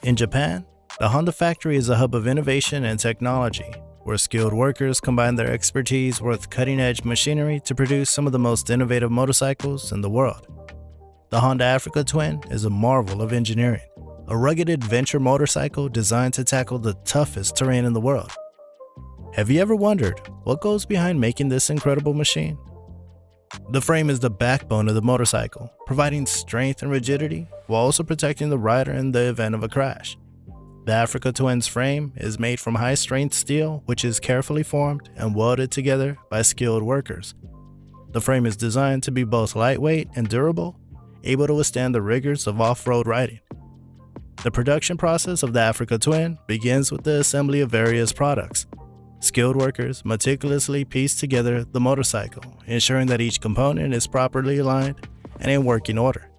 In Japan, the Honda factory is a hub of innovation and technology, where skilled workers combine their expertise with cutting-edge machinery to produce some of the most innovative motorcycles in the world. The Honda Africa Twin is a marvel of engineering, a rugged adventure motorcycle designed to tackle the toughest terrain in the world. Have you ever wondered what goes behind making this incredible machine? The frame is the backbone of the motorcycle, providing strength and rigidity while also protecting the rider in the event of a crash. The Africa Twin's frame is made from high-strength steel, which is carefully formed and welded together by skilled workers. The frame is designed to be both lightweight and durable, able to withstand the rigors of off-road riding. The production process of the Africa Twin begins with the assembly of various products. Skilled workers meticulously piece together the motorcycle, ensuring that each component is properly aligned and in working order.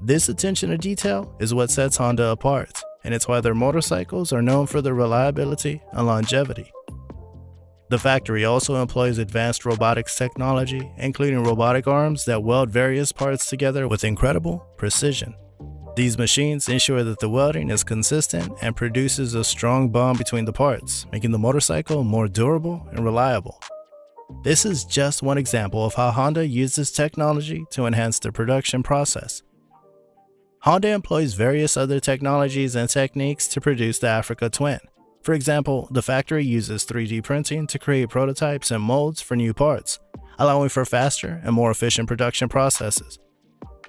This attention to detail is what sets Honda apart, and it's why their motorcycles are known for their reliability and longevity. The factory also employs advanced robotics technology, including robotic arms that weld various parts together with incredible precision. These machines ensure that the welding is consistent and produces a strong bond between the parts, making the motorcycle more durable and reliable. This is just one example of how Honda uses technology to enhance their production process. Honda employs various other technologies and techniques to produce the Africa Twin. For example, the factory uses 3D printing to create prototypes and molds for new parts, allowing for faster and more efficient production processes.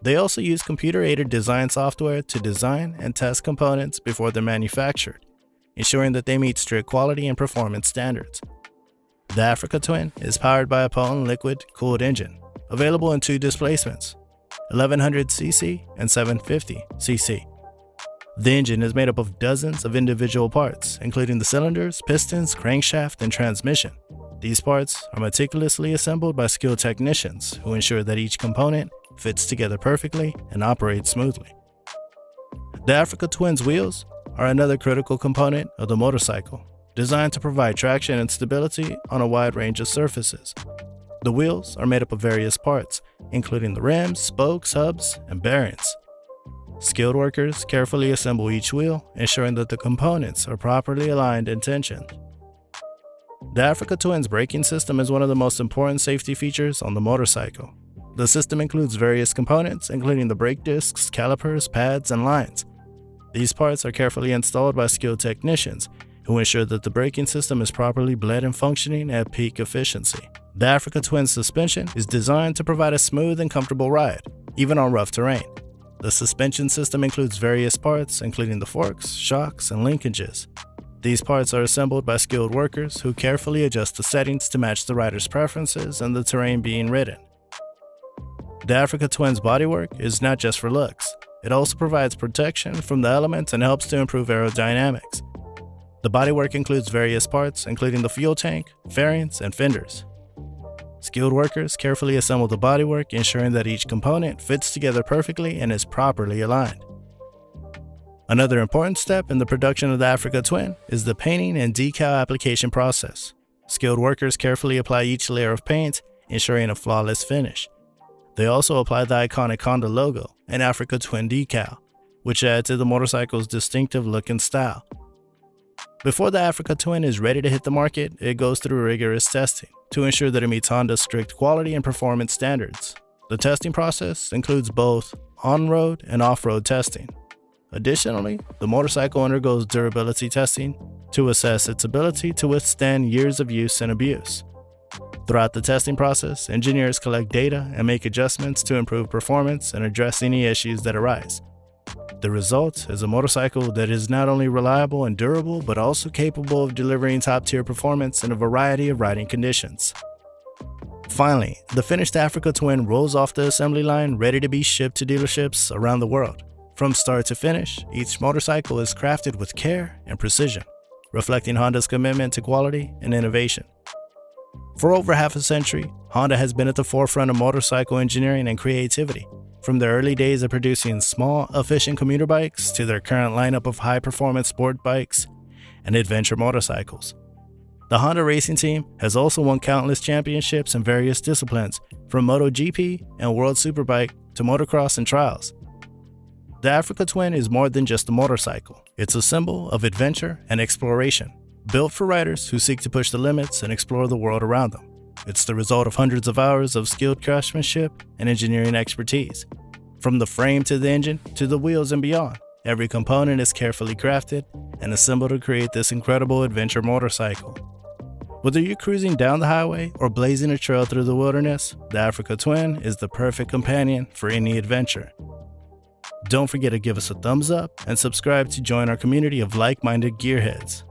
They also use computer-aided design software to design and test components before they're manufactured, ensuring that they meet strict quality and performance standards. The Africa Twin is powered by a potent liquid-cooled engine, available in two displacements, 1100cc and 750cc. The engine is made up of dozens of individual parts, including the cylinders, pistons, crankshaft, and transmission. These parts are meticulously assembled by skilled technicians who ensure that each component fits together perfectly and operates smoothly. The Africa Twin's wheels are another critical component of the motorcycle, designed to provide traction and stability on a wide range of surfaces. The wheels are made up of various parts, including the rims, spokes, hubs, and bearings. Skilled workers carefully assemble each wheel, ensuring that the components are properly aligned and tensioned. The Africa Twin's braking system is one of the most important safety features on the motorcycle. The system includes various components, including the brake discs, calipers, pads, and lines. These parts are carefully installed by skilled technicians who ensure that the braking system is properly bled and functioning at peak efficiency. The Africa Twin's suspension is designed to provide a smooth and comfortable ride, even on rough terrain. The suspension system includes various parts, including the forks, shocks, and linkages. These parts are assembled by skilled workers who carefully adjust the settings to match the rider's preferences and the terrain being ridden. The Africa Twin's bodywork is not just for looks. It also provides protection from the elements and helps to improve aerodynamics. The bodywork includes various parts, including the fuel tank, fairings, and fenders. Skilled workers carefully assemble the bodywork, ensuring that each component fits together perfectly and is properly aligned. Another important step in the production of the Africa Twin is the painting and decal application process. Skilled workers carefully apply each layer of paint, ensuring a flawless finish. They also apply the iconic Honda logo and Africa Twin decal, which add to the motorcycle's distinctive look and style. Before the Africa Twin is ready to hit the market, it goes through rigorous testing to ensure that it meets Honda's strict quality and performance standards. The testing process includes both on-road and off-road testing. Additionally, the motorcycle undergoes durability testing to assess its ability to withstand years of use and abuse. Throughout the testing process, engineers collect data and make adjustments to improve performance and address any issues that arise. The result is a motorcycle that is not only reliable and durable, but also capable of delivering top-tier performance in a variety of riding conditions. Finally, the finished Africa Twin rolls off the assembly line, ready to be shipped to dealerships around the world. From start to finish, each motorcycle is crafted with care and precision, reflecting Honda's commitment to quality and innovation. For over half a century, Honda has been at the forefront of motorcycle engineering and creativity. From the early days of producing small, efficient commuter bikes to their current lineup of high-performance sport bikes and adventure motorcycles. The Honda racing team has also won countless championships in various disciplines, from MotoGP and World Superbike to motocross and trials. The Africa Twin is more than just a motorcycle. It's a symbol of adventure and exploration, built for riders who seek to push the limits and explore the world around them. It's the result of hundreds of hours of skilled craftsmanship and engineering expertise. From the frame to the engine to the wheels and beyond, every component is carefully crafted and assembled to create this incredible adventure motorcycle. Whether you're cruising down the highway or blazing a trail through the wilderness, the Africa Twin is the perfect companion for any adventure. Don't forget to give us a thumbs up and subscribe to join our community of like-minded gearheads.